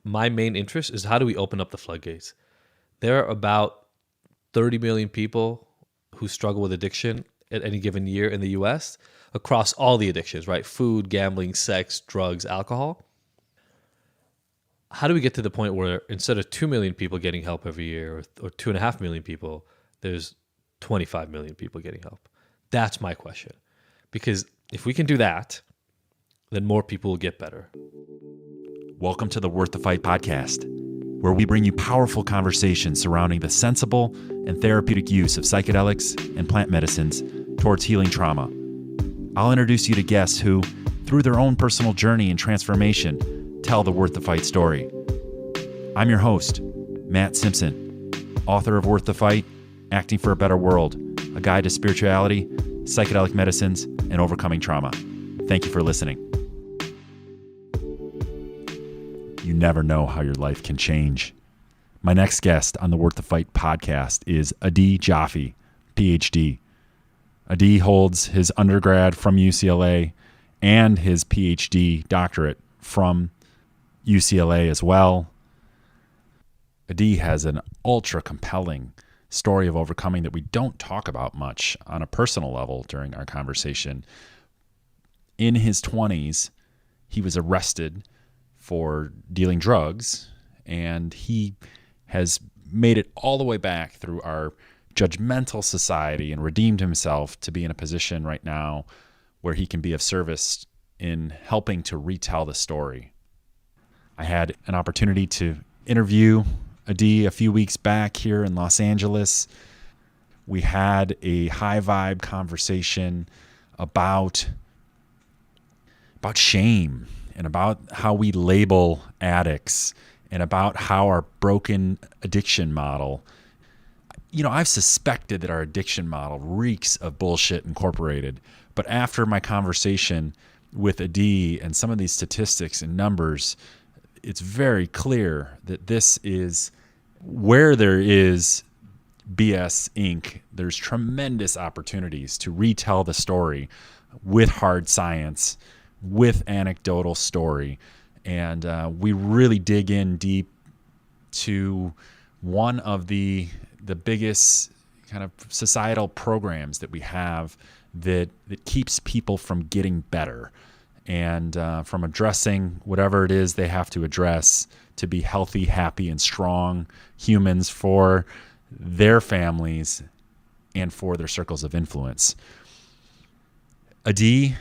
my main interest is how do we open up the floodgates? There are about 30 million people who struggle with addiction at any given year in the US across all the addictions, right? Food, gambling, sex, drugs, alcohol. How do we get to the point where instead of 2 million people getting help every year or 2.5 million people, there's 25 million people getting help? That's my question. Because if we can do that, then more people will get better. Welcome to the Worth the Fight podcast, where we bring you powerful conversations surrounding the sensible and therapeutic use of psychedelics and plant medicines towards healing trauma. I'll introduce you to guests who, through their own personal journey and transformation, tell the Worth the Fight story. I'm your host, Matt Simpson, author of Worth the Fight, Acting for a Better World, a guide to spirituality, psychedelic medicines, and overcoming trauma. Thank you for listening. You never know how your life can change. My next guest on the Worth the Fight podcast is Jaffe, PhD. Adi holds his undergrad from UCLA and his PhD doctorate from UCLA as well. Adi has an ultra compelling story of overcoming that we don't talk about much on a personal level during our conversation. In his 20s, he was arrested for dealing drugs, and he has made it all the way back through our judgmental society and redeemed himself to be in a position right now where he can be of service in helping to retell the story. I had an opportunity to interview Adi a few weeks back here in Los Angeles. We had a high vibe conversation about shame and about how we label addicts and about how our broken addiction model. You know, I've suspected that our addiction model reeks of bullshit incorporated, but after my conversation with Adi and some of these statistics and numbers, it's very clear that this is where there is BS Inc. There's tremendous opportunities to retell the story with hard science, with anecdotal story. And we really dig in deep to one of the biggest kind of societal programs that we have that keeps people from getting better and from addressing whatever it is they have to address to be healthy, happy, and strong humans for their families and for their circles of influence. Adi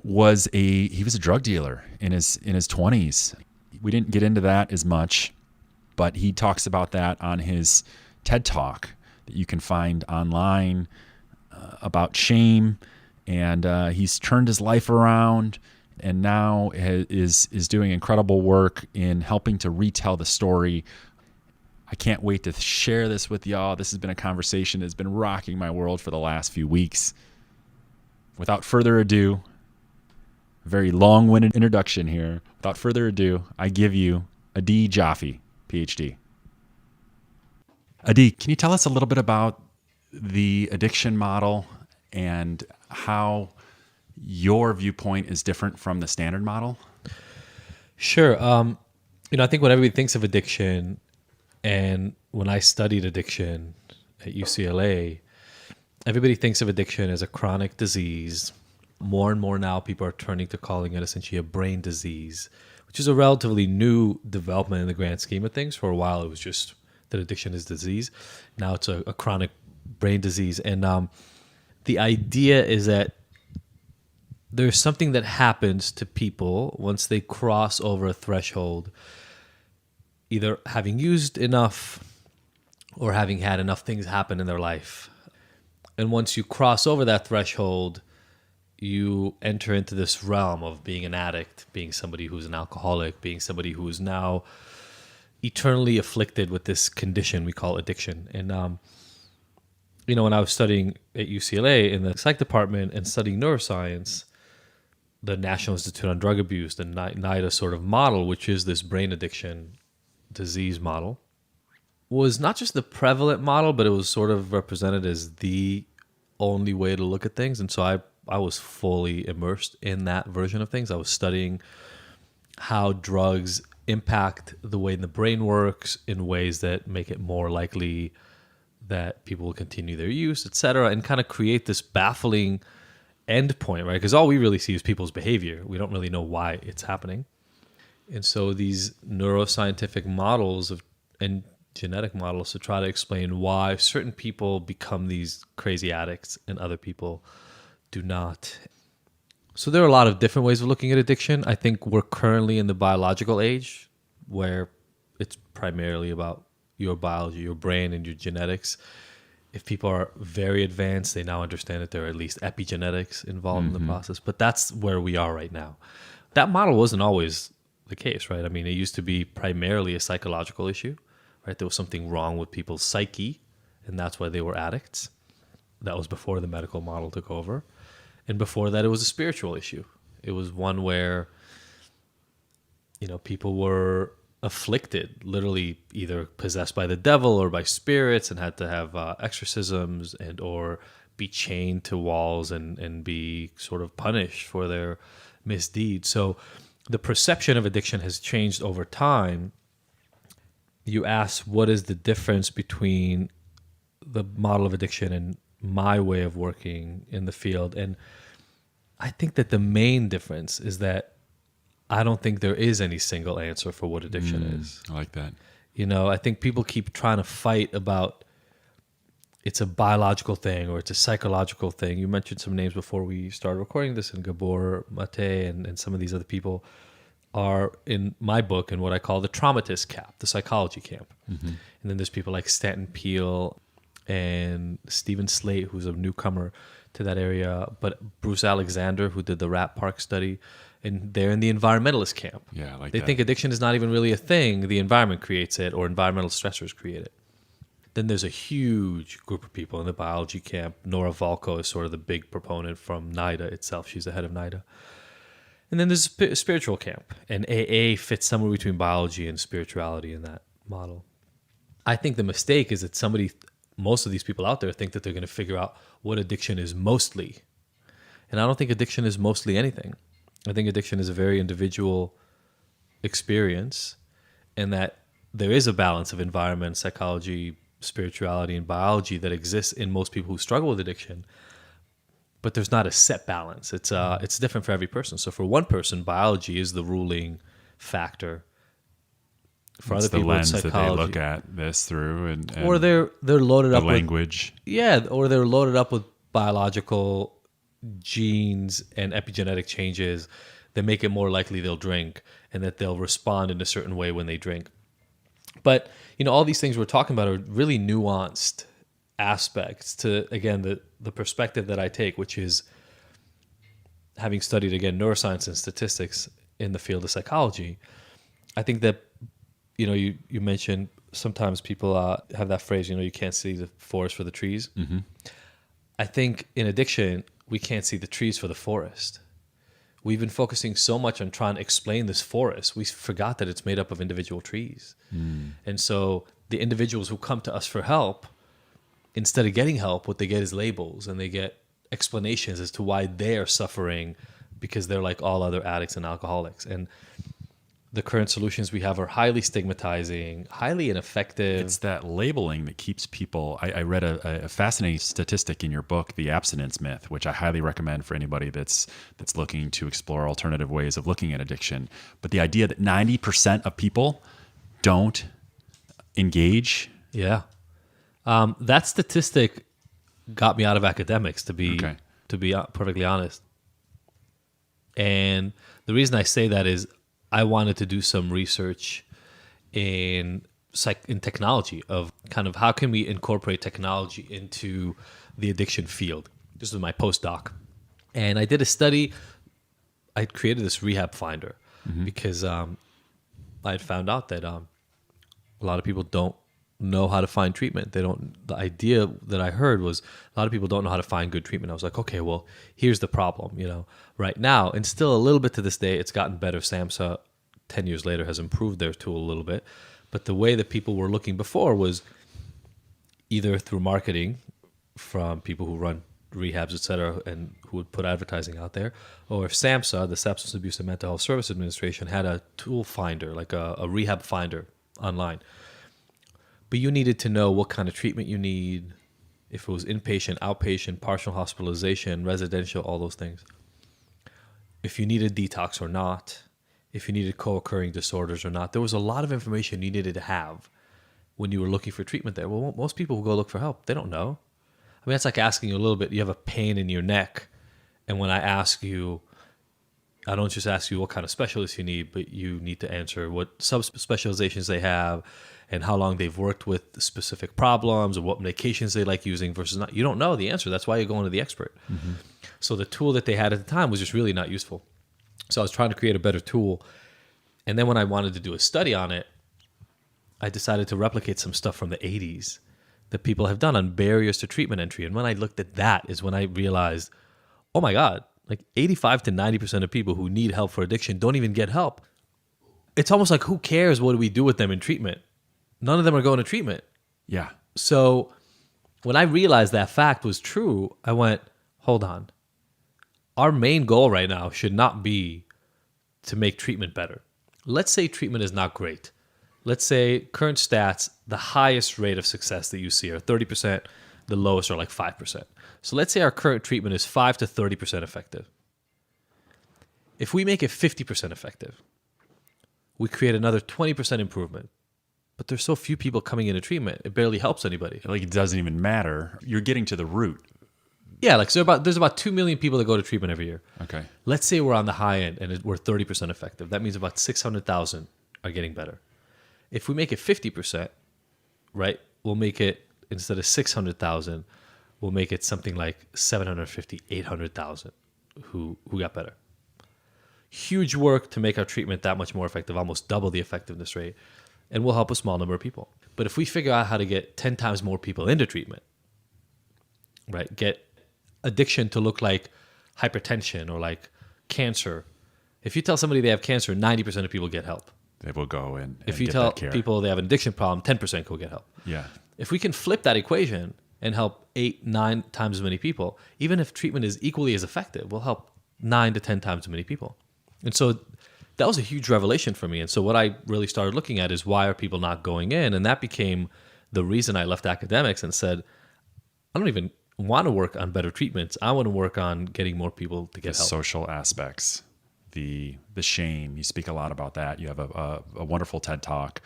was a drug dealer in his 20s. We didn't get into that as much, but he talks about that on his TEDTalk that you can find online about shame, and he's turned his life around and now is doing incredible work in helping to retell the story. I can't wait to share this with y'all. This has been a conversation that's been rocking my world for the last few weeks. Without further ado, very long-winded introduction here. Without further ado, I give you Adi Jaffe, PhD. Adi, can you tell us a little bit about the addiction model and how your viewpoint is different from the standard model? Sure. I think when everybody thinks of addiction, and when I studied addiction at UCLA, everybody thinks of addiction as a chronic disease. More and more now, people are turning to calling it essentially a brain disease, which is a relatively new development in the grand scheme of things. For a while, it was just that addiction is disease. Now it's a chronic brain disease. And the idea is that there's something that happens to people once they cross over a threshold, either having used enough or having had enough things happen in their life. And once you cross over that threshold, you enter into this realm of being an addict, being somebody who's an alcoholic, being somebody who is now eternally afflicted with this condition we call addiction. And, when I was studying at UCLA in the psych department and studying neuroscience, the National Institute on Drug Abuse, the NIDA sort of model, which is this brain addiction disease model, was not just the prevalent model, but it was sort of represented as the only way to look at things. And so I was fully immersed in that version of things. I was studying how drugs impact the way the brain works in ways that make it more likely that people will continue their use, et cetera, and kind of create this baffling endpoint, right? Because all we really see is people's behavior. We don't really know why it's happening. And so these neuroscientific models and genetic models to try to explain why certain people become these crazy addicts and other people do not. So there are a lot of different ways of looking at addiction. I think we're currently in the biological age where it's primarily about your biology, your brain, and your genetics. If people are very advanced, they now understand that there are at least epigenetics involved in the process. But that's where we are right now. That model wasn't always the case, right? I mean, it used to be primarily a psychological issue, right? There was something wrong with people's psyche, and that's why they were addicts. That was before the medical model took over. And before that, it was a spiritual issue. It was one where, people were afflicted, literally either possessed by the devil or by spirits, and had to have exorcisms and or be chained to walls and be sort of punished for their misdeeds. So the perception of addiction has changed over time. You ask, what is the difference between the model of addiction and my way of working in the field? And I think that the main difference is that I don't think there is any single answer for what addiction is. I like that. I think people keep trying to fight about it's a biological thing or it's a psychological thing. You mentioned some names before we started recording this, and Gabor Mate and some of these other people are in my book in what I call the traumatist camp, the psychology camp. And then there's people like Stanton Peele and Stephen Slate, who's a newcomer to that area, but Bruce Alexander, who did the Rat Park study, and they're in the environmentalist camp. Yeah, I like they that. think addiction is not even really a thing. The environment creates it, or environmental stressors create it. Then there's a huge group of people in the biology camp. Nora Volkow is sort of the big proponent from NIDA itself. She's the head of NIDA. And then there's a spiritual camp, and AA fits somewhere between biology and spirituality in that model. I think the mistake is that most of these people out there think that they're going to figure out what addiction is mostly. And I don't think addiction is mostly anything. I think addiction is a very individual experience, and that there is a balance of environment, psychology, spirituality, and biology that exists in most people who struggle with addiction. But there's not a set balance. It's different for every person. So for one person, biology is the ruling factor. For It's other people, the lens it's that psychology. they look at this through, and Or they're loaded the up language. or they're loaded up with biological genes and epigenetic changes that make it more likely they'll drink and that they'll respond in a certain way when they drink. But all these things we're talking about are really nuanced aspects to, again, the perspective that I take, which is having studied, again, neuroscience and statistics in the field of psychology. I think that you mentioned sometimes people have that phrase, you can't see the forest for the trees. I think in addiction, we can't see the trees for the forest. We've been focusing so much on trying to explain this forest, we forgot that it's made up of individual trees. And so the individuals who come to us for help, instead of getting help, what they get is labels, and they get explanations as to why they are suffering because they're like all other addicts and alcoholics. And the current solutions we have are highly stigmatizing, highly ineffective. It's that labeling that keeps people. I read a fascinating statistic in your book, The Abstinence Myth, which I highly recommend for anybody that's looking to explore alternative ways of looking at addiction. But the idea that 90% of people don't engage. Yeah. That statistic got me out of academics, to be perfectly honest. And the reason I say that is I wanted to do some research in technology of kind of how can we incorporate technology into the addiction field. This was my postdoc. And I did a study. I created this rehab finder because I had found out that a lot of people don't know how to find treatment. The idea that I heard was a lot of people don't know how to find good treatment. I was like, okay, well, here's the problem, right now, and still a little bit to this day, it's gotten better. SAMHSA 10 years later has improved their tool a little bit. But the way that people were looking before was either through marketing from people who run rehabs, et cetera, and who would put advertising out there, or if SAMHSA, the Substance Abuse and Mental Health Service Administration, had a tool finder, like a rehab finder online. But you needed to know what kind of treatment you need, if it was inpatient, outpatient, partial hospitalization, residential, all those things. If you needed detox or not, if you needed co-occurring disorders or not. There was a lot of information you needed to have when you were looking for treatment there. Well, most people who go look for help, they don't know. I mean, that's like asking you a little bit, you have a pain in your neck, and when I ask you, I don't just ask you what kind of specialist you need, but you need to answer what subspecializations they have and how long they've worked with specific problems or what medications they like using versus not. You don't know the answer. That's why you're going to the expert. Mm-hmm. So the tool that they had at the time was just really not useful. So I was trying to create a better tool. And then when I wanted to do a study on it, I decided to replicate some stuff from the 80s that people have done on barriers to treatment entry. And when I looked at that is when I realized, oh my God, like 85 to 90% of people who need help for addiction don't even get help. It's almost like, who cares what do we do with them in treatment? None of them are going to treatment. Yeah. So when I realized that fact was true, I went, hold on. Our main goal right now should not be to make treatment better. Let's say treatment is not great. Let's say current stats, the highest rate of success that you see are 30%, the lowest are like 5%. So let's say our current treatment is 5 to 30% effective. If we make it 50% effective, we create another 20% improvement. But there's so few people coming into treatment, it barely helps anybody. Like, it doesn't even matter. You're getting to the root. Yeah, like there's about 2 million people that go to treatment every year. Okay. Let's say we're on the high end and we're 30% effective. That means about 600,000 are getting better. If we make it 50%, right, we'll make it, instead of 600,000, we'll make it something like 750, 800,000 who got better. Huge work to make our treatment that much more effective, almost double the effectiveness rate, and will help a small number of people. But if we figure out how to get 10 times more people into treatment, right, get addiction to look like hypertension or like cancer. If you tell somebody they have cancer, 90% of people get help. They will go and if you get tell that care. people they have an addiction problem, 10% will get help. Yeah. If we can flip that equation and help 8, 9 times as many people, even if treatment is equally as effective, we'll help 9 to 10 times as many people. And so that was a huge revelation for me. And so what I really started looking at is, why are people not going in? And that became the reason I left academics and said, I don't even want to work on better treatments. I want to work on getting more people to get help. Social aspects, the shame. You speak a lot about that. You have a wonderful TED Talk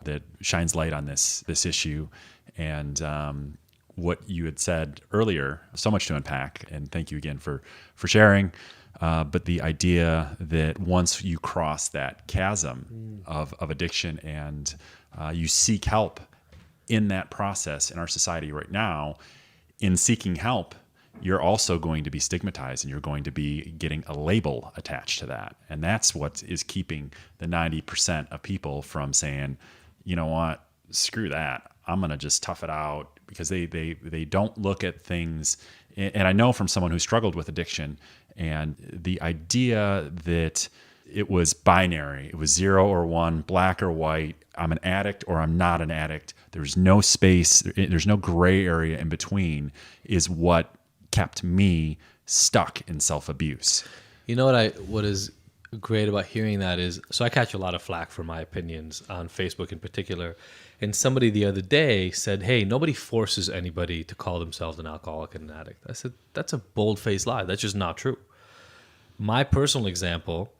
that shines light on this issue. And what you had said earlier, so much to unpack. And thank you again for sharing. But the idea that once you cross that chasm of addiction and you seek help in that process in our society right now, in seeking help, you're also going to be stigmatized and you're going to be getting a label attached to that. And that's what is keeping the 90% of people from saying, you know what, screw that. I'm going to just tough it out, because they don't look at things. And I know from someone who struggled with addiction, and the idea that it was binary, it was 0 or 1, black or white, I'm an addict or I'm not an addict. There's no space, there's no gray area in between, is what kept me stuck in self-abuse. You know what is great about hearing that is, so I catch a lot of flack for my opinions on Facebook in particular. And somebody the other day said, hey, nobody forces anybody to call themselves an alcoholic and an addict. I said, that's a bold-faced lie. That's just not true. My personal example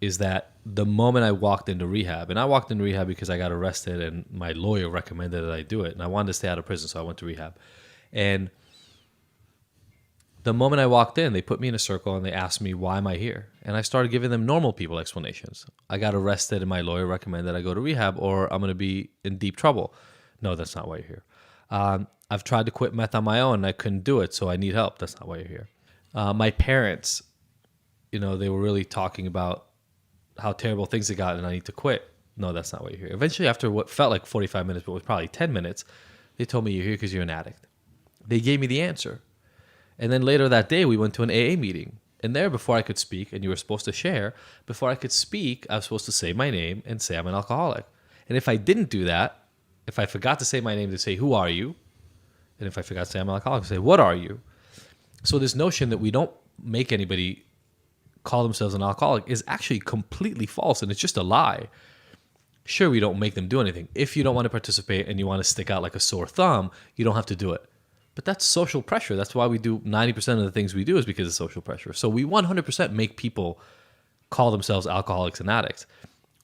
is that the moment I walked into rehab, and I walked into rehab because I got arrested and my lawyer recommended that I do it, and I wanted to stay out of prison, so I went to rehab. And the moment I walked in, they put me in a circle and they asked me, why am I here? And I started giving them normal people explanations. I got arrested and my lawyer recommended I go to rehab, or I'm going to be in deep trouble. No, that's not why you're here. I've tried to quit meth on my own and I couldn't do it, so I need help. That's not why you're here. My parents, they were really talking about how terrible things had gotten and I need to quit. No, that's not why you're here. Eventually, after what felt like 45 minutes, but was probably 10 minutes, they told me, you're here because you're an addict. They gave me the answer. And then later that day, we went to an AA meeting. And there, before I could speak, and you were supposed to share, before I could speak, I was supposed to say my name and say I'm an alcoholic. And if I didn't do that, if I forgot to say my name, to say, who are you? And if I forgot to say I'm an alcoholic, to say, what are you? So this notion that we don't make anybody call themselves an alcoholic is actually completely false, and it's just a lie. Sure, we don't make them do anything. If you don't want to participate and you want to stick out like a sore thumb, you don't have to do it. But that's social pressure. That's why we do 90% of the things we do is because of social pressure. So we 100% make people call themselves alcoholics and addicts.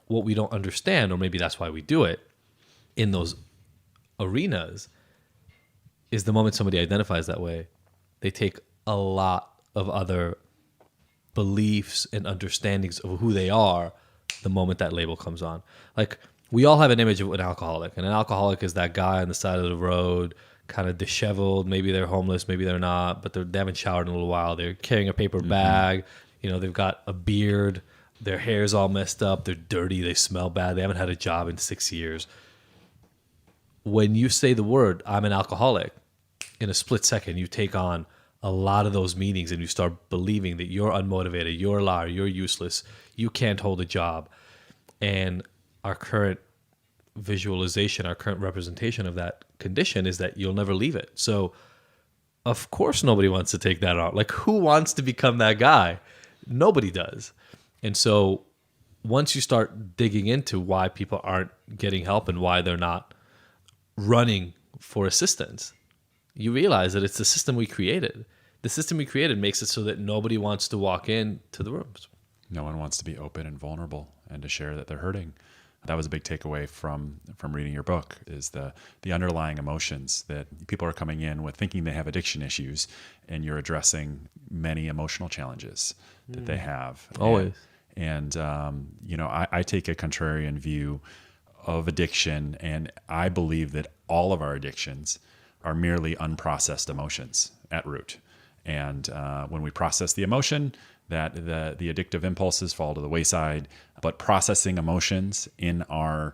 What we don't understand, or maybe that's why we do it in those arenas, is the moment somebody identifies that way, they take a lot of other beliefs and understandings of who they are the moment that label comes on. Like, we all have an image of an alcoholic, and an alcoholic is that guy on the side of the road, kind of disheveled. Maybe they're homeless, maybe they're not, but they haven't showered in a little while. They're carrying a paper bag. They've got a beard. Their hair's all messed up. They're dirty. They smell bad. They haven't had a job in 6 years. When you say the word, I'm an alcoholic, in a split second, you take on a lot of those meanings and you start believing that you're unmotivated, you're a liar, you're useless, you can't hold a job. And our current visualization, our current representation of that condition is that you'll never leave it. So, of course, nobody wants to take that on. Like, who wants to become that guy? Nobody does. And so, once you start digging into why people aren't getting help and why they're not running for assistance, you realize that it's the system we created. The system we created makes it so that nobody wants to walk into the rooms. No one wants to be open and vulnerable and to share that they're hurting. That was a big takeaway from reading your book, is the underlying emotions that people are coming in with thinking they have addiction issues, and you're addressing many emotional challenges that they have. Always. And I take a contrarian view of addiction, and I believe that all of our addictions are merely unprocessed emotions at root. And when we process the emotion, that the addictive impulses fall to the wayside. But processing emotions in our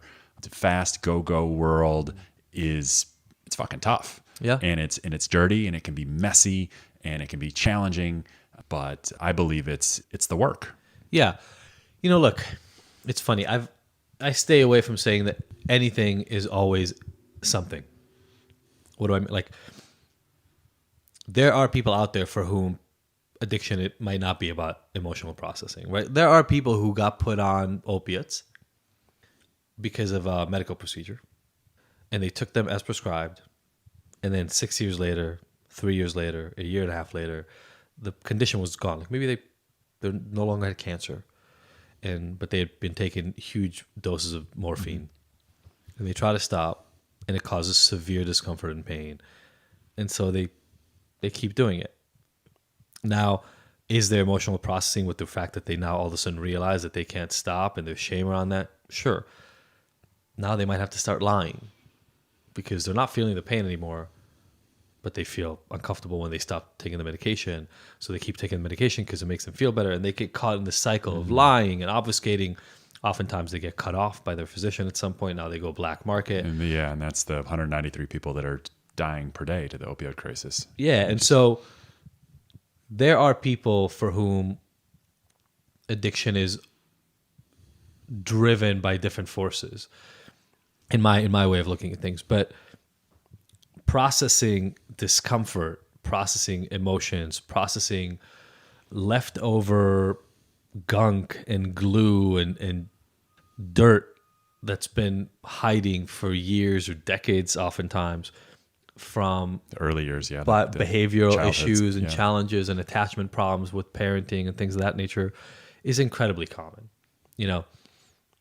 fast go world it's fucking tough. Yeah. And it's dirty, and it can be messy, and it can be challenging. But I believe it's the work. Yeah. Look, it's funny. I stay away from saying that anything is always something. What do I mean? Like, there are people out there for whom addiction, it might not be about emotional processing, right? There are people who got put on opiates because of a medical procedure, and they took them as prescribed, and then 6 years later, 3 years later, a year and a half later, the condition was gone. Like, maybe they no longer had cancer, but they had been taking huge doses of morphine, and they try to stop, and it causes severe discomfort and pain, and so they keep doing it. Now, is there emotional processing with the fact that they now all of a sudden realize that they can't stop, and there's shame around that? Sure. Now they might have to start lying because they're not feeling the pain anymore, but they feel uncomfortable when they stop taking the medication. So they keep taking the medication because it makes them feel better, and they get caught in the cycle of lying and obfuscating. Oftentimes they get cut off by their physician at some point. Now they go black market. And that's the 193 people that are dying per day to the opioid crisis. Yeah, and so there are people for whom addiction is driven by different forces, in my way of looking at things. But processing discomfort, processing emotions, processing leftover gunk and glue and dirt that's been hiding for years or decades, oftentimes, from The early years, yeah. but the behavioral childhoods, issues and yeah. challenges and attachment problems with parenting and things of that nature is incredibly common.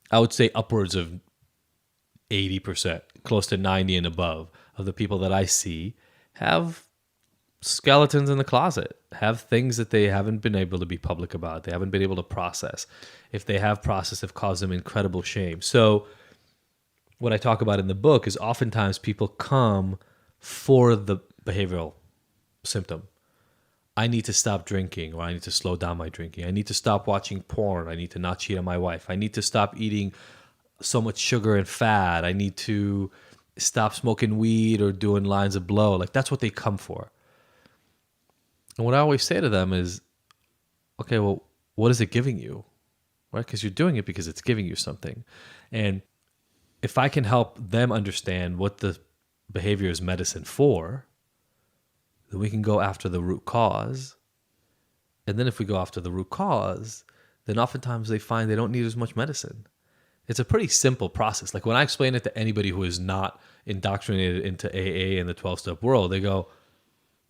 I would say upwards of 80%, close to 90 and above of the people that I see have skeletons in the closet, have things that they haven't been able to be public about, they haven't been able to process. If they have processed, have caused them incredible shame. So what I talk about in the book is oftentimes people come for the behavioral symptom. I need to stop drinking, or I need to slow down my drinking. I need to stop watching porn. I need to not cheat on my wife. I need to stop eating so much sugar and fat. I need to stop smoking weed or doing lines of blow. Like, that's what they come for. And what I always say to them is, okay, well, what is it giving you? Right? Because you're doing it because it's giving you something. And if I can help them understand what the behavior is medicine for, then we can go after the root cause. And then if we go after the root cause, then oftentimes they find they don't need as much medicine. It's a pretty simple process. Like when I explain it to anybody who is not indoctrinated into AA and the 12-step world, they go,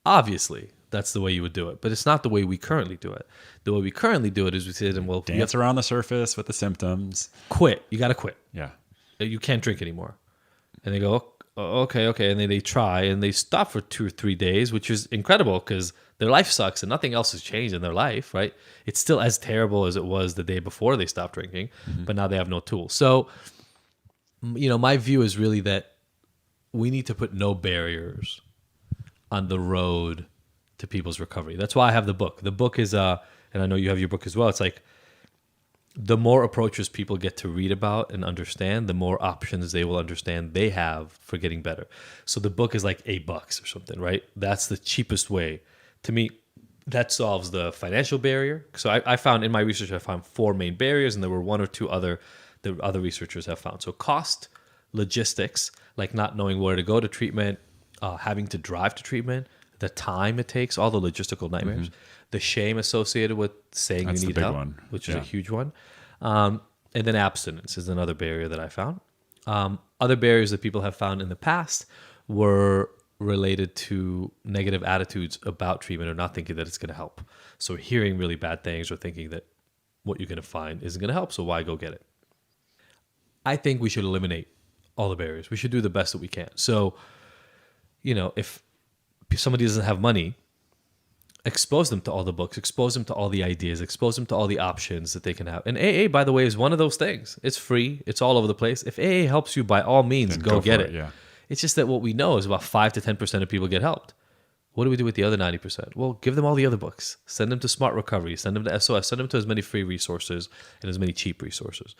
obviously, that's the way you would do it. But it's not the way we currently do it. The way we currently do it is we sit and, well, Dance around the surface with the symptoms. quit. You got to quit. Yeah. You can't drink anymore. And they go, okay. And then they try and they stop for 2 or 3 days, which is incredible because their life sucks and nothing else has changed in their life, right? It's still as terrible as it was the day before they stopped drinking, but now they have no tools. So, my view is really that we need to put no barriers on the road to people's recovery. That's why I have the book. The book is, and I know you have your book as well. It's like the more approaches people get to read about and understand, the more options they will understand they have for getting better. So the book is like $8 or something, right? That's the cheapest way. To me, that solves the financial barrier. So I found in my research, I found 4 main barriers, and there were 1 or 2 other that other researchers have found. So cost, logistics, like not knowing where to go to treatment, having to drive to treatment, the time it takes, all the logistical nightmares, the shame associated with saying That's you the need big help, one. which is a Yeah. huge one. And then abstinence is another barrier that I found. Other barriers that people have found in the past were related to negative attitudes about treatment or not thinking that it's going to help. So hearing really bad things or thinking that what you're going to find isn't going to help, so why go get it? I think we should eliminate all the barriers. We should do the best that we can. So, if somebody doesn't have money, expose them to all the books, expose them to all the ideas, expose them to all the options that they can have. And AA, by the way, is one of those things. It's free. It's all over the place. If AA helps you, by all means, Then go get for it. Yeah. It's just that what we know is about 5 to 10% of people get helped. What do we do with the other 90%? Well, give them all the other books. Send them to Smart Recovery. Send them to SOS. Send them to as many free resources and as many cheap resources.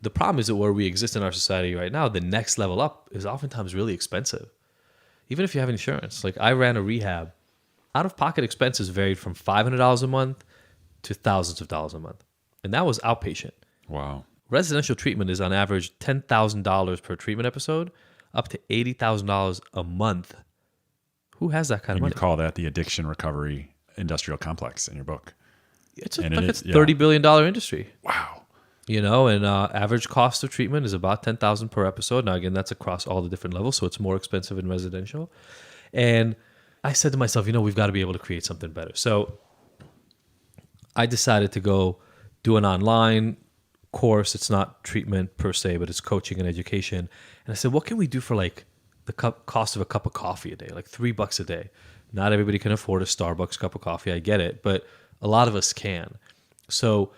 The problem is that where we exist in our society right now, the next level up is oftentimes really expensive. Even if you have insurance. Like I ran a rehab. Out-of-pocket expenses varied from $500 a month to thousands of dollars a month. And that was outpatient. Wow. Residential treatment is on average $10,000 per treatment episode, up to $80,000 a month. Who has that kind of And money? you call that the addiction recovery industrial complex in your book. It's and like it it's is- $30 billion industry. Wow. And average cost of treatment is about $10,000 per episode. Now, again, that's across all the different levels, so it's more expensive in residential. And I said to myself, we've got to be able to create something better. So I decided to go do an online course. It's not treatment per se, but it's coaching and education. And I said, what can we do for like the cost of a cup of coffee a day, like $3 a day? Not everybody can afford a Starbucks cup of coffee. I get it, but a lot of us can. So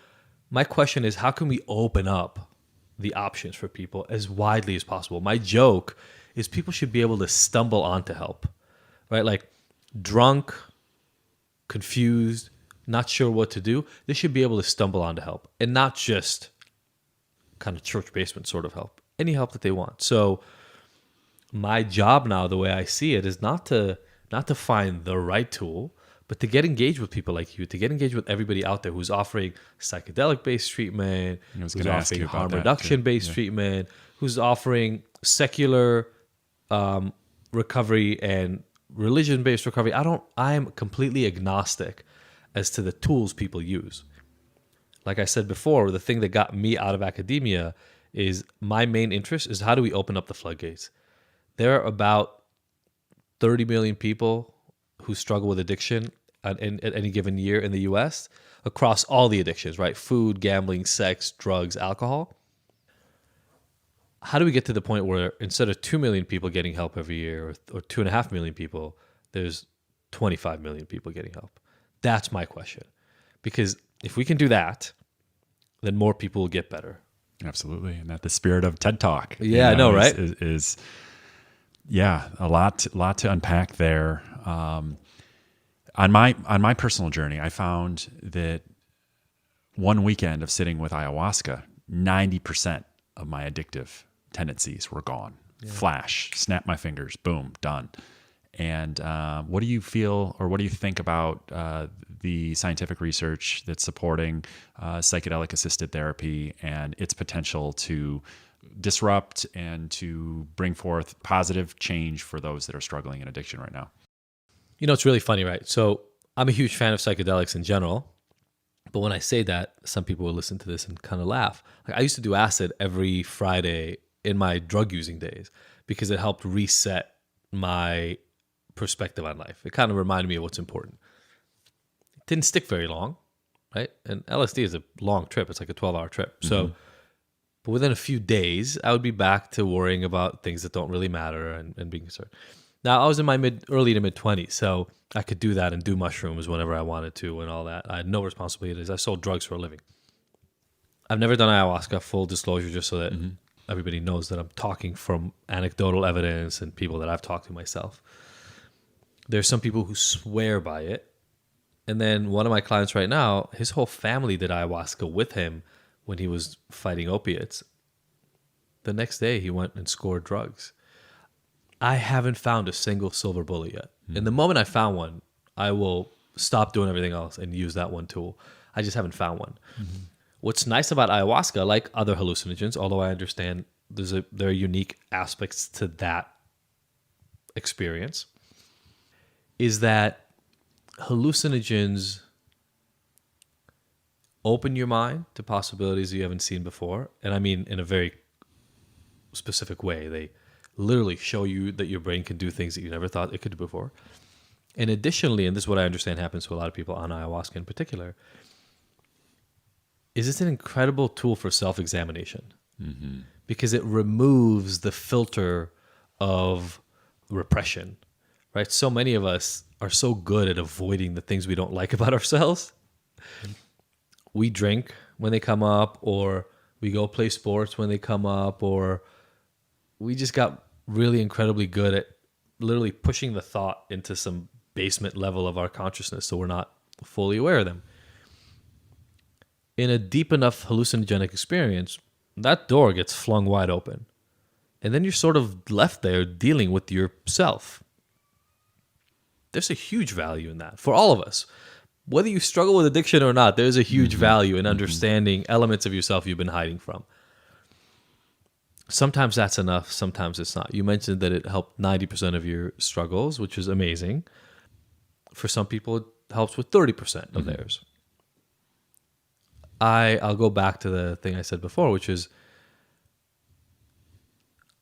my question is, how can we open up the options for people as widely as possible? My joke is people should be able to stumble onto help, right? Like drunk, confused, not sure what to do. They should be able to stumble onto help, and not just kind of church basement sort of help, any help that they want. So my job now, the way I see it, is not to find the right tool, but to get engaged with people like you, to get engaged with everybody out there who's offering psychedelic-based treatment, I was who's gonna ask offering you about harm that, reduction-based too. Yeah. treatment, who's offering secular recovery and religion-based recovery. I'm completely agnostic as to the tools people use. Like I said before, the thing that got me out of academia is my main interest is how do we open up the floodgates? There are about 30 million people who struggle with addiction at any given year in the US across all the addictions, right? Food, gambling, sex, drugs, alcohol. How do we get to the point where instead of 2 million people getting help every year or 2.5 million people, there's 25 million people getting help? That's my question. Because if we can do that, then more people will get better. Absolutely. And that the spirit of TEDTalk. Yeah, I know, right? Is a lot to unpack there. On my personal journey, I found that one weekend of sitting with ayahuasca, 90% of my addictive tendencies were gone. Yeah. Flash, snap my fingers, boom, done. And what do you feel, or what do you think about the scientific research that's supporting psychedelic-assisted therapy and its potential to disrupt and to bring forth positive change for those that are struggling in addiction right now? You know, it's really funny, right? So I'm a huge fan of psychedelics in general. But when I say that, some people will listen to this and kind of laugh. Like, I used to do acid every Friday in my drug using days because it helped reset my perspective on life. It kind of reminded me of what's important. It didn't stick very long, right? And LSD is a long trip. It's like a 12-hour trip. So, but within a few days, I would be back to worrying about things that don't really matter and being concerned. Now, I was in my early to mid 20s, so I could do that and do mushrooms whenever I wanted to and all that. I had no responsibilities. I sold drugs for a living. I've never done ayahuasca, full disclosure, just so that everybody knows that I'm talking from anecdotal evidence and people that I've talked to myself. There's some people who swear by it. And then one of my clients right now, his whole family did ayahuasca with him when he was fighting opiates. The next day, he went and scored drugs. I haven't found a single silver bullet yet. And the moment I found one, I will stop doing everything else and use that one tool. I just haven't found one. What's nice about ayahuasca, like other hallucinogens, although I understand there are unique aspects to that experience, is that hallucinogens open your mind to possibilities you haven't seen before. And I mean in a very specific way. They literally show you that your brain can do things that you never thought it could do before. And additionally, and this is what I understand happens to a lot of people on ayahuasca in particular, is it's an incredible tool for self-examination because it removes the filter of repression, right? So many of us are so good at avoiding the things we don't like about ourselves. We drink when they come up, or we go play sports when they come up, or we just got really incredibly good at literally pushing the thought into some basement level of our consciousness so we're not fully aware of them. In a deep enough hallucinogenic experience, that door gets flung wide open. And then you're sort of left there dealing with yourself. There's a huge value in that for all of us. Whether you struggle with addiction or not, there's a huge value in understanding elements of yourself you've been hiding from. Sometimes that's enough, sometimes it's not. You mentioned that it helped 90% of your struggles, which is amazing. For some people, it helps with 30% of theirs. I'll go back to the thing I said before, which is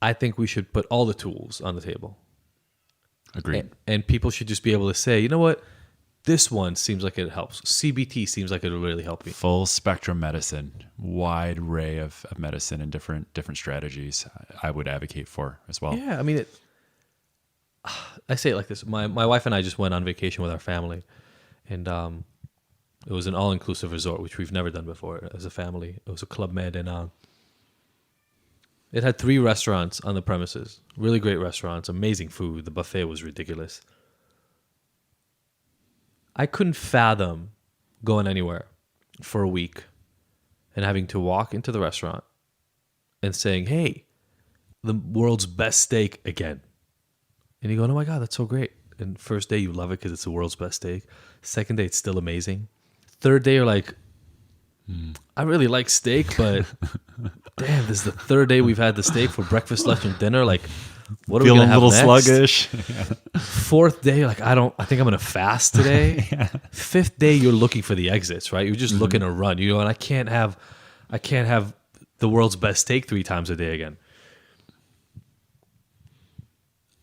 I think we should put all the tools on the table. Agreed. And people should just be able to say, you know what? This one seems like it helps. CBT seems like it'll really help me. Full spectrum medicine, wide array of medicine and different strategies I would advocate for as well. Yeah, I mean, I say it like this. My wife and I just went on vacation with our family, and it was an all-inclusive resort, which we've never done before as a family. It was a Club Med, and it had 3 restaurants on the premises. Really great restaurants, amazing food. The buffet was ridiculous. I couldn't fathom going anywhere for a week and having to walk into the restaurant and saying, hey, the world's best steak again. And you go, oh my God, that's so great. And first day you love it because it's the world's best steak. Second day, it's still amazing. Third day, you're like, I really like steak, but damn, this is the 3rd day we've had the steak for breakfast, lunch, and dinner. Like, what are we going to have next? Feeling a little sluggish. 4th day, you're like, I think I'm going to fast today. 5th day, you're looking for the exits, right? You're just looking to run. You know, and I can't have the world's best steak 3 times a day again.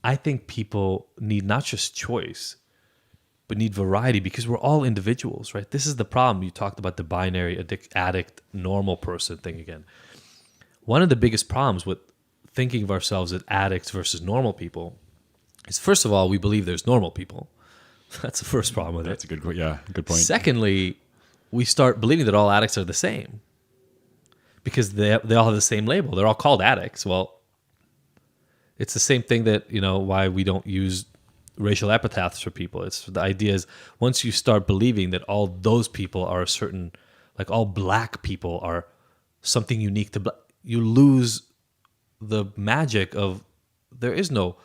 I think people need not just choice, but need variety because we're all individuals, right? This is the problem. You talked about the binary addict, normal person thing again. One of the biggest problems with thinking of ourselves as addicts versus normal people is, first of all, we believe there's normal people. That's the first problem with it. That's a good point. Secondly, we start believing that all addicts are the same because they all have the same label. They're all called addicts. Well, it's the same thing that, why we don't use racial epithets for people. It's the idea is once you start believing that all those people are a certain, like all black people are something unique to black, you lose the magic of there is no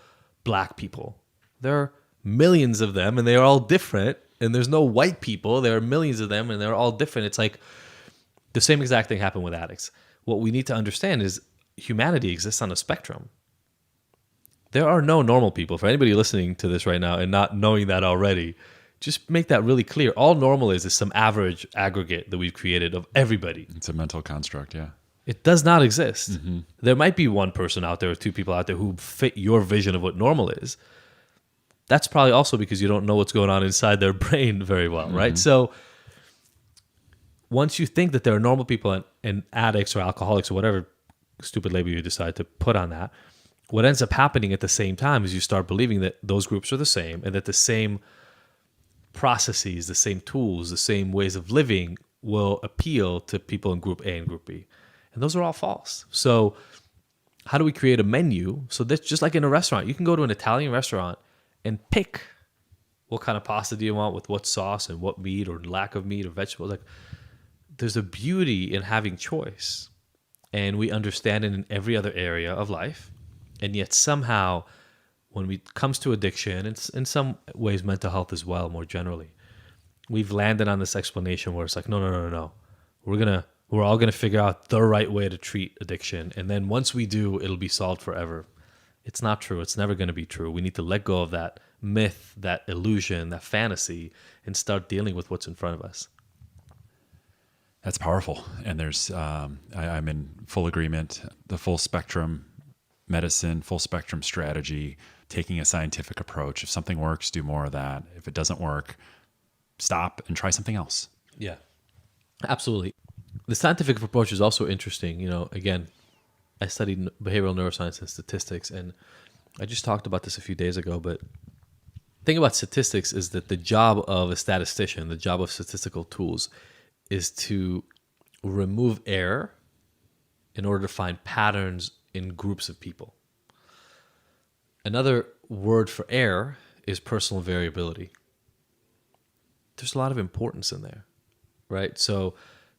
black people. There are millions of them and they are all different. And there's no white people. There are millions of them and they're all different. It's like the same exact thing happened with addicts. What we need to understand is humanity exists on a spectrum. There are no normal people. For anybody listening to this right now and not knowing that already, just make that really clear. All normal is some average aggregate that we've created of everybody. It's a mental construct, yeah. It does not exist. There might be one person out there or two people out there who fit your vision of what normal is. That's probably also because you don't know what's going on inside their brain very well, right? So once you think that there are normal people and addicts or alcoholics or whatever stupid label you decide to put on that, what ends up happening at the same time is you start believing that those groups are the same and that the same processes, the same tools, the same ways of living will appeal to people in group A and group B. And those are all false. So how do we create a menu? So that's just like in a restaurant. You can go to an Italian restaurant and pick what kind of pasta do you want with what sauce and what meat or lack of meat or vegetables. Like, there's a beauty in having choice. And we understand it in every other area of life. And yet somehow when it comes to addiction, and in some ways mental health as well, more generally, we've landed on this explanation where it's like, no. We're all gonna figure out the right way to treat addiction. And then once we do, it'll be solved forever. It's not true. It's never gonna be true. We need to let go of that myth, that illusion, that fantasy, and start dealing with what's in front of us. That's powerful. And there's, I'm in full agreement. The full spectrum medicine, full spectrum strategy, taking a scientific approach. If something works, do more of that. If it doesn't work, stop and try something else. Yeah, absolutely. The scientific approach is also interesting. Again, I studied behavioral neuroscience and statistics, and I just talked about this a few days ago, but the thing about statistics is that the job of a statistician, the job of statistical tools, is to remove error in order to find patterns in groups of people. Another word for error is personal variability. There's a lot of importance in there, right? So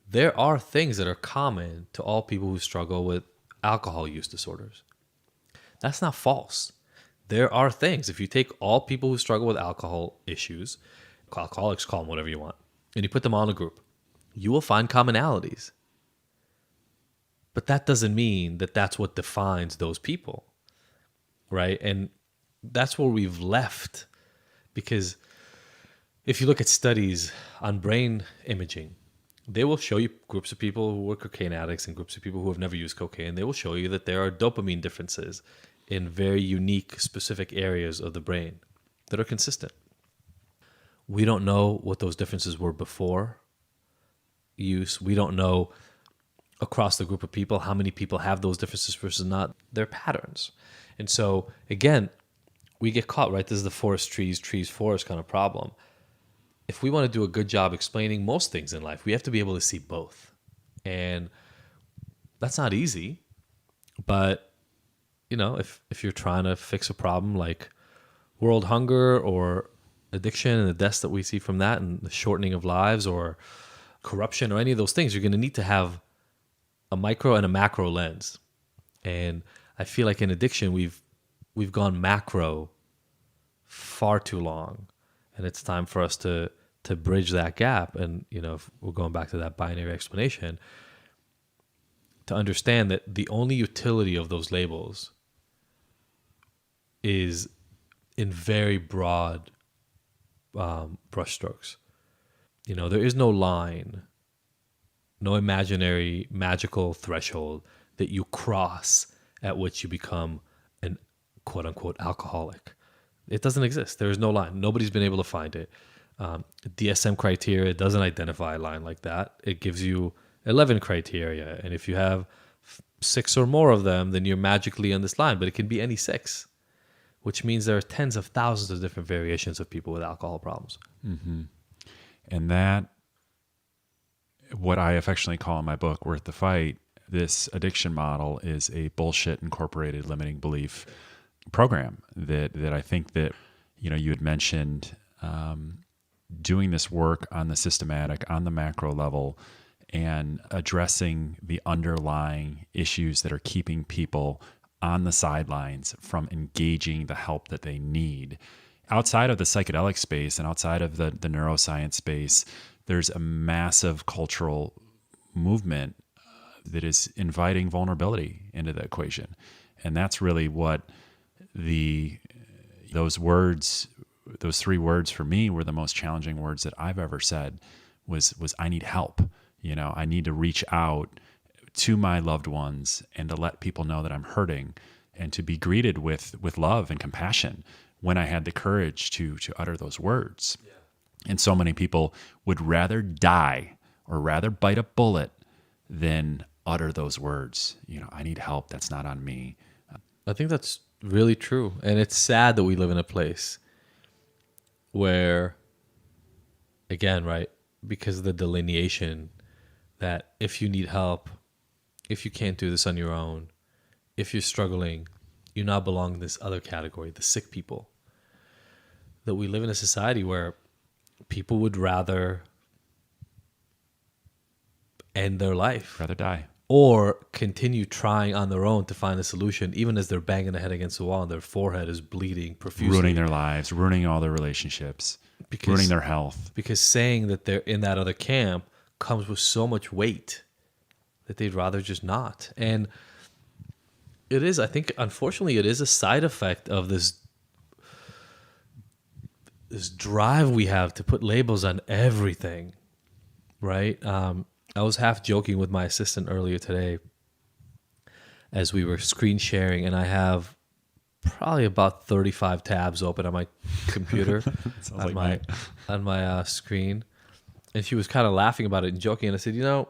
there are things that are common to all people who struggle with alcohol use disorders. That's not false. There are things. If you take all people who struggle with alcohol issues, alcoholics, call them whatever you want, and you put them all in a group, you will find commonalities. But that doesn't mean that that's what defines those people, right? And that's where we've left. Because if you look at studies on brain imaging, they will show you groups of people who are cocaine addicts and groups of people who have never used cocaine. They will show you that there are dopamine differences in very unique, specific areas of the brain that are consistent. We don't know what those differences were before use. We don't know across the group of people how many people have those differences versus not. They're patterns. And so, again, we get caught, right? This is the forest, trees, forest kind of problem. If we want to do a good job explaining most things in life, we have to be able to see both. And that's not easy. But, if you're trying to fix a problem like world hunger or addiction and the deaths that we see from that and the shortening of lives or corruption or any of those things, you're going to need to have a micro and a macro lens. And I feel like in addiction, we've gone macro far too long. And it's time for us to bridge that gap. And, if we're going back to that binary explanation, to understand that the only utility of those labels is in very broad brushstrokes. There is no line, no imaginary magical threshold that you cross at which you become an quote unquote alcoholic. It doesn't exist. There is no line. Nobody's been able to find it. DSM criteria doesn't identify a line like that. It gives you 11 criteria. And if you have 6 or more of them, then you're magically on this line, but it can be any 6, which means there are tens of thousands of different variations of people with alcohol problems. Mm-hmm. And that, what I affectionately call in my book, Worth the Fight, this addiction model is a bullshit incorporated limiting belief program that I think that, you had mentioned doing this work on the systematic, on the macro level, and addressing the underlying issues that are keeping people on the sidelines from engaging the help that they need. Outside of the psychedelic space and outside of the neuroscience space, there's a massive cultural movement that is inviting vulnerability into the equation. And that's really what those words, those 3 words for me were the most challenging words that I've ever said. Was I need help. I need to reach out to my loved ones and to let people know that I'm hurting, and to be greeted with love and compassion when I had the courage to utter those words. Yeah. And so many people would rather die or rather bite a bullet than utter those words. I need help. That's not on me. I think that's really true. And it's sad that we live in a place where, again, right, because of the delineation that if you need help, if you can't do this on your own, if you're struggling, you now belong in this other category, the sick people. That we live in a society where people would rather end their life. Rather die. Or continue trying on their own to find a solution, even as they're banging their head against the wall and their forehead is bleeding profusely. Ruining their lives, ruining all their relationships, ruining their health. Because saying that they're in that other camp comes with so much weight that they'd rather just not. And it is, I think, unfortunately, it is a side effect of this drive we have to put labels on everything, right? I was half joking with my assistant earlier today as we were screen sharing, and I have probably about 35 tabs open on my computer on my screen. And she was kind of laughing about it and joking. And I said,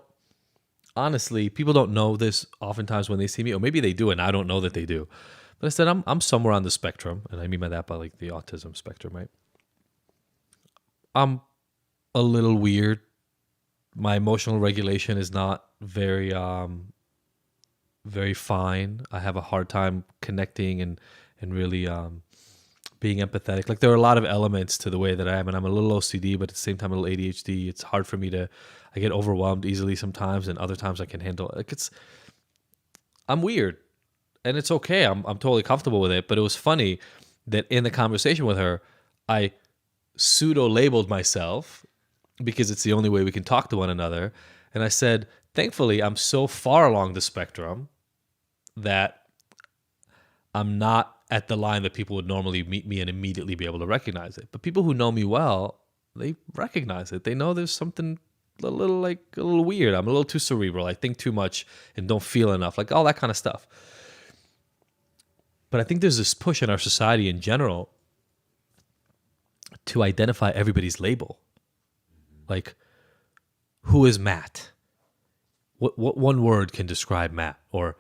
honestly, people don't know this oftentimes when they see me, or maybe they do and I don't know that they do. But I said, I'm somewhere on the spectrum, and I mean by that by like the autism spectrum, right? I'm a little weird. My emotional regulation is not very very fine. I have a hard time connecting and really being empathetic. Like, there are a lot of elements to the way that I am, and I'm a little OCD, but at the same time a little ADHD. It's hard for me I get overwhelmed easily sometimes, and other times I can handle it. I'm weird, and it's okay. I'm totally comfortable with it. But it was funny that in the conversation with her, I pseudo-labeled myself because it's the only way we can talk to one another. And I said, thankfully, I'm so far along the spectrum that I'm not at the line that people would normally meet me and immediately be able to recognize it. But people who know me well, they recognize it. They know there's something a little weird. I'm a little too cerebral. I think too much and don't feel enough, like all that kind of stuff. But I think there's this push in our society in general to identify everybody's label. Like, who is Matt? What one word can describe Matt? Or,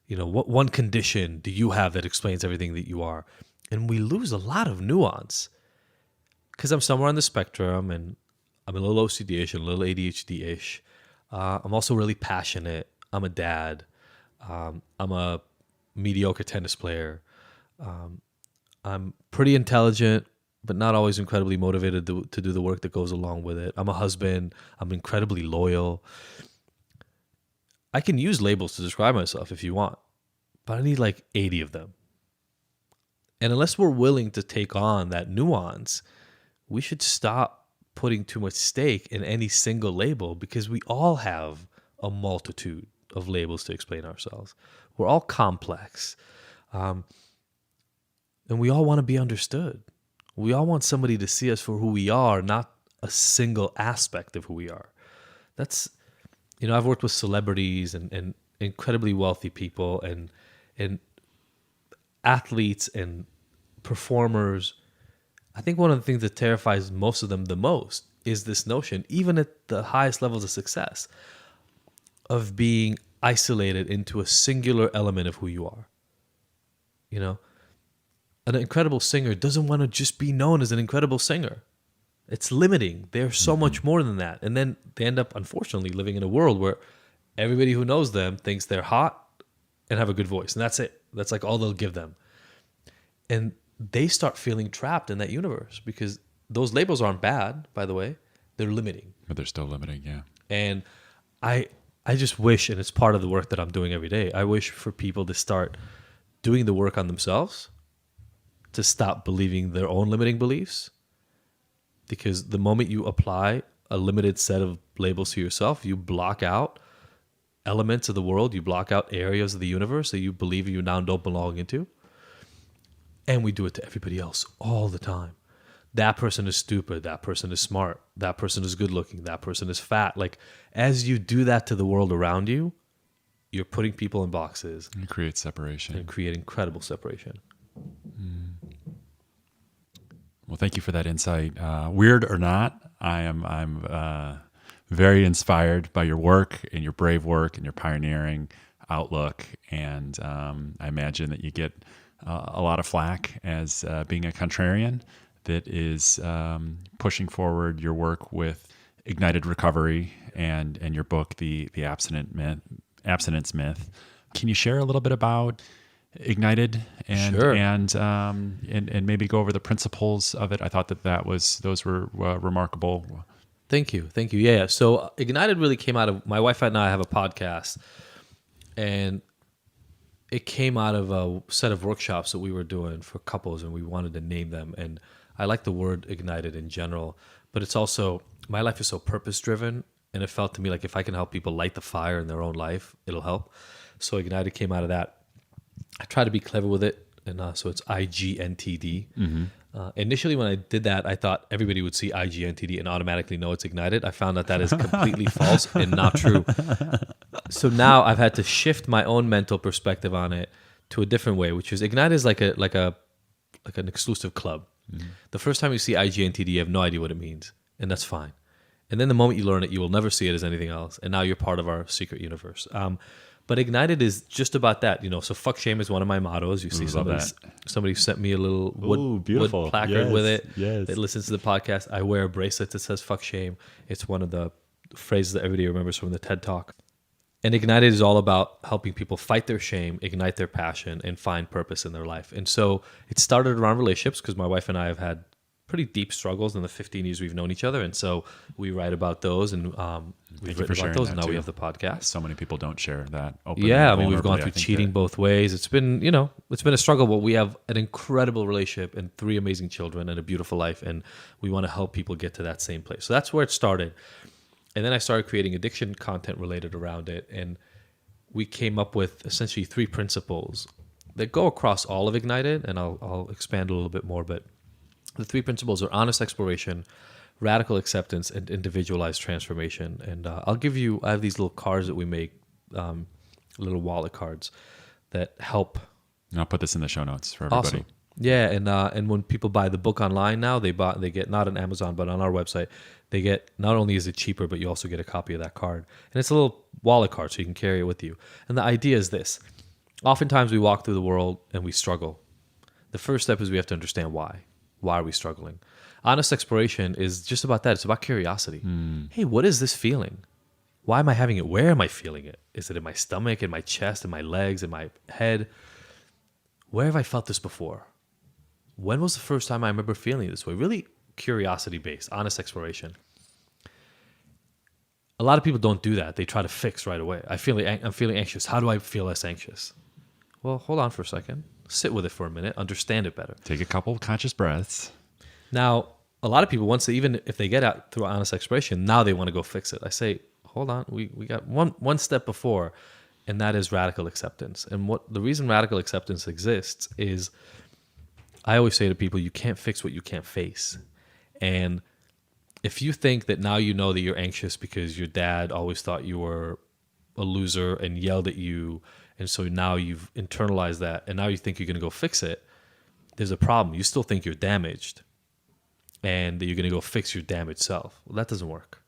what one condition do you have that explains everything that you are? And we lose a lot of nuance because I'm somewhere on the spectrum, and I'm a little OCD-ish and a little ADHD-ish. I'm also really passionate. I'm a dad. I'm a mediocre tennis player. I'm pretty intelligent, but not always incredibly motivated to do the work that goes along with it. I'm a husband. I'm incredibly loyal. I can use labels to describe myself if you want, but I need like 80 of them. And unless we're willing to take on that nuance, we should stop putting too much stake in any single label, because we all have a multitude of labels to explain ourselves. We're all complex. And we all want to be understood. We all want somebody to see us for who we are, not a single aspect of who we are. That's, I've worked with celebrities and incredibly wealthy people and athletes and performers. I think one of the things that terrifies most of them the most is this notion, even at the highest levels of success, of being isolated into a singular element of who you are. An incredible singer doesn't want to just be known as an incredible singer. It's limiting. They're so much more than that. And then they end up, unfortunately, living in a world where everybody who knows them thinks they're hot and have a good voice. And that's it. That's like all they'll give them. And they start feeling trapped in that universe, because those labels aren't bad, by the way. They're limiting. But they're still limiting, yeah. And I just wish, and it's part of the work that I'm doing every day, I wish for people to start doing the work on themselves, to stop believing their own limiting beliefs. Because the moment you apply a limited set of labels to yourself, you block out elements of the world, you block out areas of the universe that you believe you now don't belong into. And we do it to everybody else all the time. That person is stupid. That person is smart. That person is good looking. That person is fat. Like, as you do that to the world around you, you're putting people in boxes You create separation. and create incredible separation. Well, thank you for that insight. Weird or not, I'm very inspired by your work and your brave work and your pioneering outlook. And I imagine that you get a lot of flack as being a contrarian that is pushing forward your work with Ignited Recovery and your book, the Abstinence Myth. Can you share a little bit about Ignited and Sure. and maybe go over the principles of it? I thought those were remarkable. Thank you. Yeah. So Ignited really came out of, my wife and I have a podcast, and it came out of a set of workshops that we were doing for couples, and we wanted to name them. And I like the word ignited in general, but it's also, my life is so purpose driven, and it felt to me like if I can help people light the fire in their own life, it'll help. So Ignited came out of that. I try to be clever with it, and so it's IGNTD. Initially, when I did that, I thought everybody would see IGNTD and automatically know it's Ignited. I found that is completely false and not true. So now I've had to shift my own mental perspective on it to a different way, which is Ignited is like an exclusive club. The first time you see IGNTD, you have no idea what it means, and that's fine. And then the moment you learn it, you will never see it as anything else, and now you're part of our secret universe. But Ignited is just about that, So fuck shame is one of my mottos. You see, somebody sent me a little wood placard with it. Yes. That listens to the podcast. I wear a bracelet that says fuck shame. It's one of the phrases that everybody remembers from the TEDTalk. And Ignited is all about helping people fight their shame, ignite their passion, and find purpose in their life. And so it started around relationships, because my wife and I have had pretty deep struggles in the 15 years we've known each other. And so we write about those, and we've written about those, and now we have the podcast. So many people don't share that openly. Yeah, and we've gone vulnerably. through cheating both ways. It's been, it's been a struggle, but we have an incredible relationship and 3 amazing children and a beautiful life, and we want to help people get to that same place. So that's where it started. And then I started creating addiction content related around it, and we came up with essentially 3 principles that go across all of Ignited, and I'll expand a little bit more, but the 3 principles are honest exploration, radical acceptance, and individualized transformation. And I have these little cards that we make, little wallet cards that help. And I'll put this in the show notes for everybody. Awesome. Yeah, and when people buy the book online now, they get, not on Amazon, but on our website, they get, not only is it cheaper, but you also get a copy of that card. And it's a little wallet card, so you can carry it with you. And the idea is this. Oftentimes we walk through the world and we struggle. The first step is we have to understand why. Why are we struggling? Honest exploration is just about that. It's about curiosity. Hey, what is this feeling? Why am I having it? Where am I feeling it? Is it in my stomach, in my chest, in my legs, in my head? Where have I felt this before? When was the first time I remember feeling it this way? Really curiosity-based, honest exploration. A lot of people don't do that. They try to fix right away. I'm feeling anxious. How do I feel less anxious? Well, hold on for a second. Sit with it for a minute. Understand it better. Take a couple conscious breaths. Now, a lot of people, even if they get out through honest exploration, now they want to go fix it. I say, hold on. We got one step before, and that is radical acceptance. And the reason radical acceptance exists is, I always say to people, you can't fix what you can't face. And if you think that now you know that you're anxious because your dad always thought you were a loser and yelled at you, and so now you've internalized that, and now you think you're going to go fix it, there's a problem. You still think you're damaged, and that you're going to go fix your damaged self. Well, that doesn't work.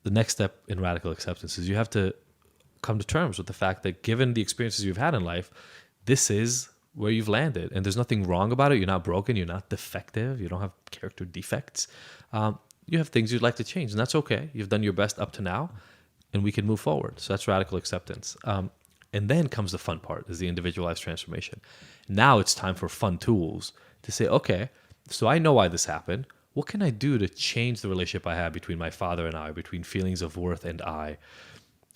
The next step in radical acceptance is you have to come to terms with the fact that given the experiences you've had in life, this is where you've landed, and there's nothing wrong about it. You're not broken. You're not defective. You don't have character defects. You have things you'd like to change, and that's okay. You've done your best up to now, and we can move forward. So that's radical acceptance. And then comes the fun part, is the individualized transformation. Now it's time for fun tools to say, okay, so I know why this happened. What can I do to change the relationship I have between my father and I, between feelings of worth and I?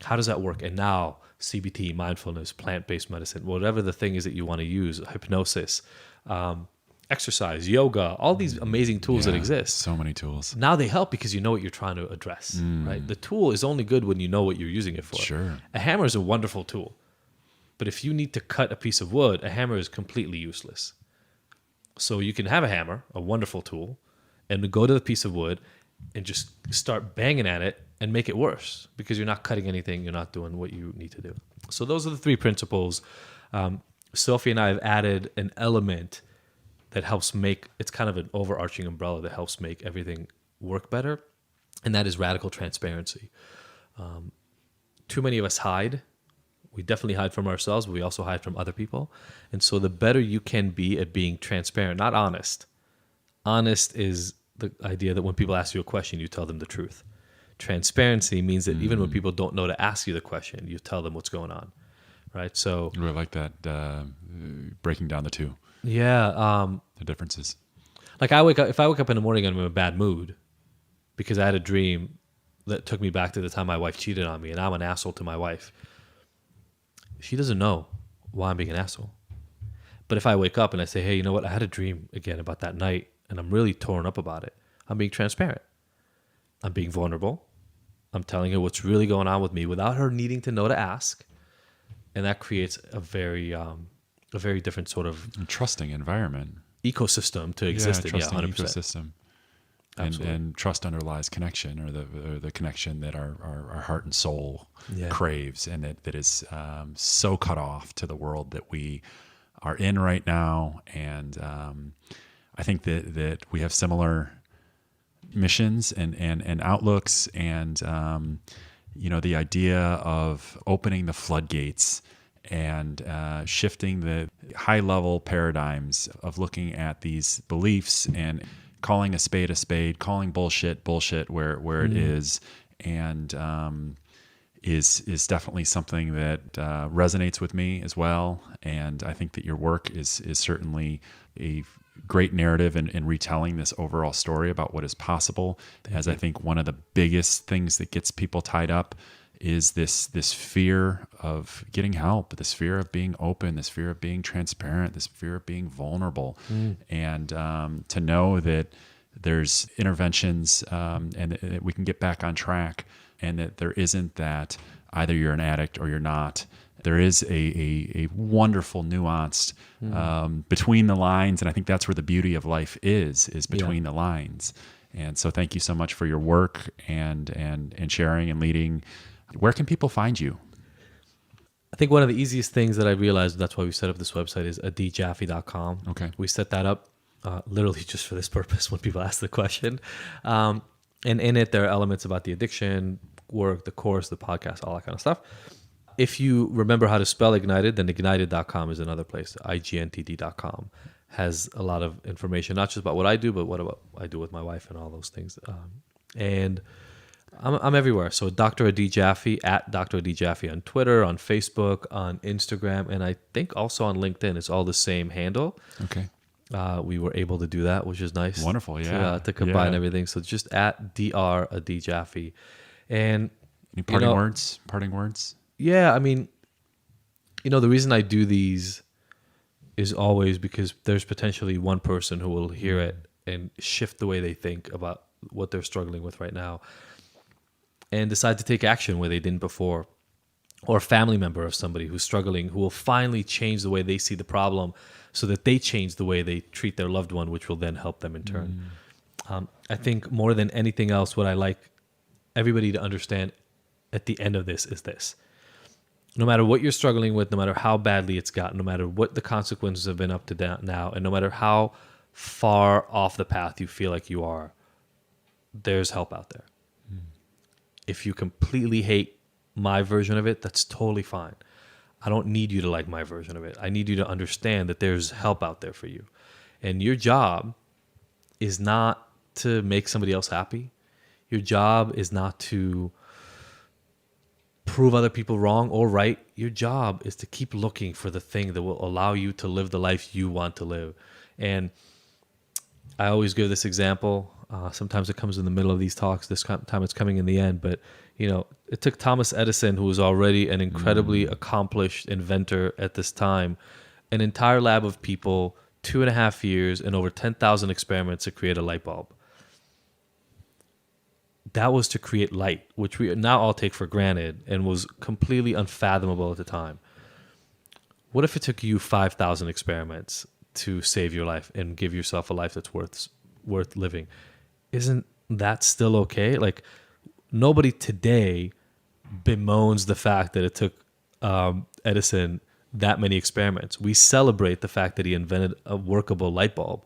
How does that work? And now CBT, mindfulness, plant-based medicine, whatever the thing is that you want to use, hypnosis, exercise, yoga, all these amazing tools that exist. So many tools. Now they help because you know what you're trying to address, right? The tool is only good when you know what you're using it for. Sure. A hammer is a wonderful tool. But if you need to cut a piece of wood, a hammer is completely useless. So you can have a hammer, a wonderful tool, and go to the piece of wood and just start banging at it and make it worse because you're not cutting anything. You're not doing what you need to do. So those are the three principles. Sophie and I have added an element that helps make, it's kind of an overarching umbrella that helps make everything work better. And that is radical transparency. Too many of us hide. We definitely hide from ourselves, but we also hide from other people. And so the better you can be at being transparent, not honest. Honest is the idea that when people ask you a question, you tell them the truth. Transparency means that even when people don't know to ask you the question, you tell them what's going on, right? So I like that, breaking down the two. Yeah. The differences. Like if I wake up in the morning and I'm in a bad mood because I had a dream that took me back to the time my wife cheated on me and I'm an asshole to my wife, she doesn't know why I'm being an asshole. But if I wake up and I say, hey, you know what? I had a dream again about that night and I'm really torn up about it. I'm being transparent. I'm being vulnerable. I'm telling her what's really going on with me without her needing to know to ask. And that creates a very different sort of trusting environment. Ecosystem to exist in. Trusting 100%. Ecosystem. And trust underlies connection, or the connection that our heart and soul craves, and that is so cut off to the world that we are in right now. And I think that we have similar missions and outlooks, and the idea of opening the floodgates and shifting the high level paradigms of looking at these beliefs and calling a spade, calling bullshit where it is, and is definitely something that resonates with me as well. And I think that your work is certainly a great narrative in retelling this overall story about what is possible. As I think one of the biggest things that gets people tied up is this fear of getting help, this fear of being open, this fear of being transparent, this fear of being vulnerable. And to know that there's interventions and that we can get back on track, and that there isn't that either you're an addict or you're not. There is a wonderful nuance between the lines, and I think that's where the beauty of life is between the lines. And so thank you so much for your work and sharing and leading. Where can people find you? I think one of the easiest things that I realized, that's why we set up this website, is adjaffe.com. Okay. We set that up literally just for this purpose when people ask the question. And in it, there are elements about the addiction work, the course, the podcast, all that kind of stuff. If you remember how to spell Ignited, then ignited.com is another place. IGNTD.com has a lot of information, not just about what I do, but what I do with my wife and all those things. And I'm everywhere. So Dr. Adi Jaffe, at Dr. Adi Jaffe on Twitter, on Facebook, on Instagram, and I think also on LinkedIn. It's all the same handle. Okay. We were able to do that, which is nice. Wonderful, yeah. To combine everything. So just at Dr. Adi Jaffe. And any parting words? Parting words? Yeah, I mean, the reason I do these is always because there's potentially one person who will hear it and shift the way they think about what they're struggling with right now and decide to take action where they didn't before. Or a family member of somebody who's struggling who will finally change the way they see the problem so that they change the way they treat their loved one, which will then help them in turn. I think more than anything else, what I like everybody to understand at the end of this is this. No matter what you're struggling with, no matter how badly it's gotten, no matter what the consequences have been up to now, and no matter how far off the path you feel like you are, there's help out there. If you completely hate my version of it, that's totally fine. I don't need you to like my version of it. I need you to understand that there's help out there for you. And your job is not to make somebody else happy. Your job is not to prove other people wrong or right. Your job is to keep looking for the thing that will allow you to live the life you want to live. And I always give this example. Sometimes it comes in the middle of these talks. This time it's coming in the end. But, it took Thomas Edison, who was already an incredibly accomplished inventor at this time, an entire lab of people, 2.5 years, and over 10,000 experiments to create a light bulb. That was to create light, which we now all take for granted and was completely unfathomable at the time. What if it took you 5,000 experiments to save your life and give yourself a life that's worth living? Isn't that still okay? Like, nobody today bemoans the fact that it took Edison that many experiments. We celebrate the fact that he invented a workable light bulb.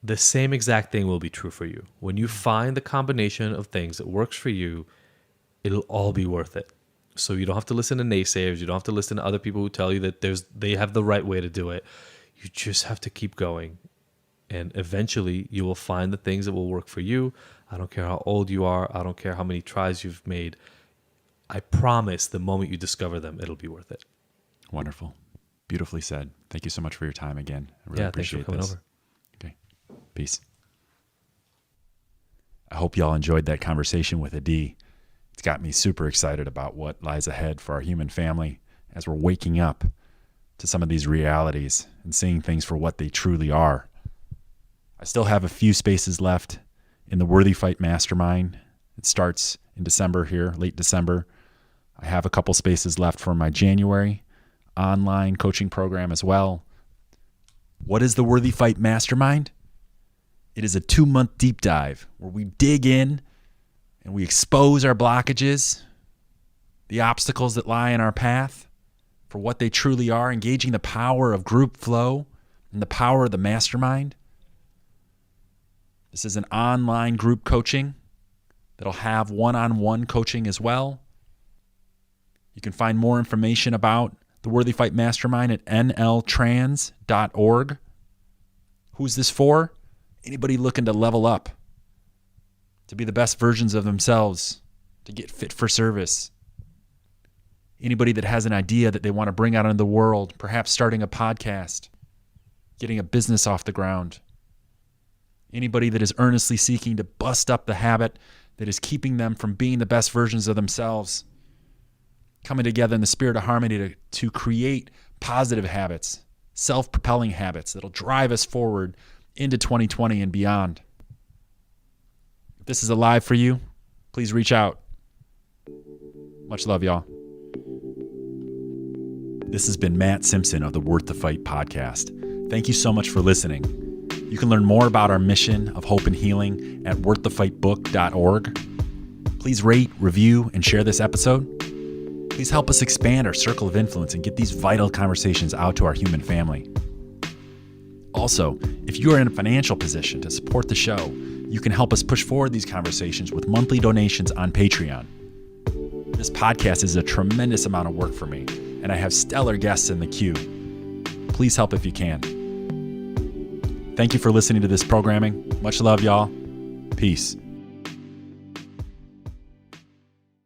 The same exact thing will be true for you. When you find the combination of things that works for you, it'll all be worth it. So you don't have to listen to naysayers. You don't have to listen to other people who tell you that they have the right way to do it. You just have to keep going. And eventually you will find the things that will work for you. I don't care how old you are. I don't care how many tries you've made. I promise the moment you discover them, it'll be worth it. Wonderful. Beautifully said. Thank you so much for your time again. I really appreciate thanks for coming this. Okay. Peace. I hope y'all enjoyed that conversation with Adi. It's got me super excited about what lies ahead for our human family as we're waking up to some of these realities and seeing things for what they truly are. I still have a few spaces left in the Worthy Fight Mastermind. It starts in December here, late December. I have a couple spaces left for my January online coaching program as well. What is the Worthy Fight Mastermind? It is a 2-month deep dive where we dig in and we expose our blockages, the obstacles that lie in our path for what they truly are, engaging the power of group flow and the power of the mastermind. This is an online group coaching that'll have one-on-one coaching as well. You can find more information about the Worthy Fight Mastermind at nltrans.org. Who's this for? Anybody looking to level up, to be the best versions of themselves, to get fit for service. Anybody that has an idea that they want to bring out into the world, perhaps starting a podcast, getting a business off the ground. Anybody that is earnestly seeking to bust up the habit that is keeping them from being the best versions of themselves. Coming together in the spirit of harmony to create positive habits, self-propelling habits that'll drive us forward into 2020 and beyond. If this is alive for you, please reach out. Much love, y'all. This has been Matt Simpson of the Worth the Fight podcast. Thank you so much for listening. You can learn more about our mission of hope and healing at worththefightbook.org. Please rate, review, and share this episode. Please help us expand our circle of influence and get these vital conversations out to our human family. Also, if you are in a financial position to support the show, you can help us push forward these conversations with monthly donations on Patreon. This podcast is a tremendous amount of work for me, and I have stellar guests in the queue. Please help if you can. Thank you for listening to this programming. Much love, y'all. Peace.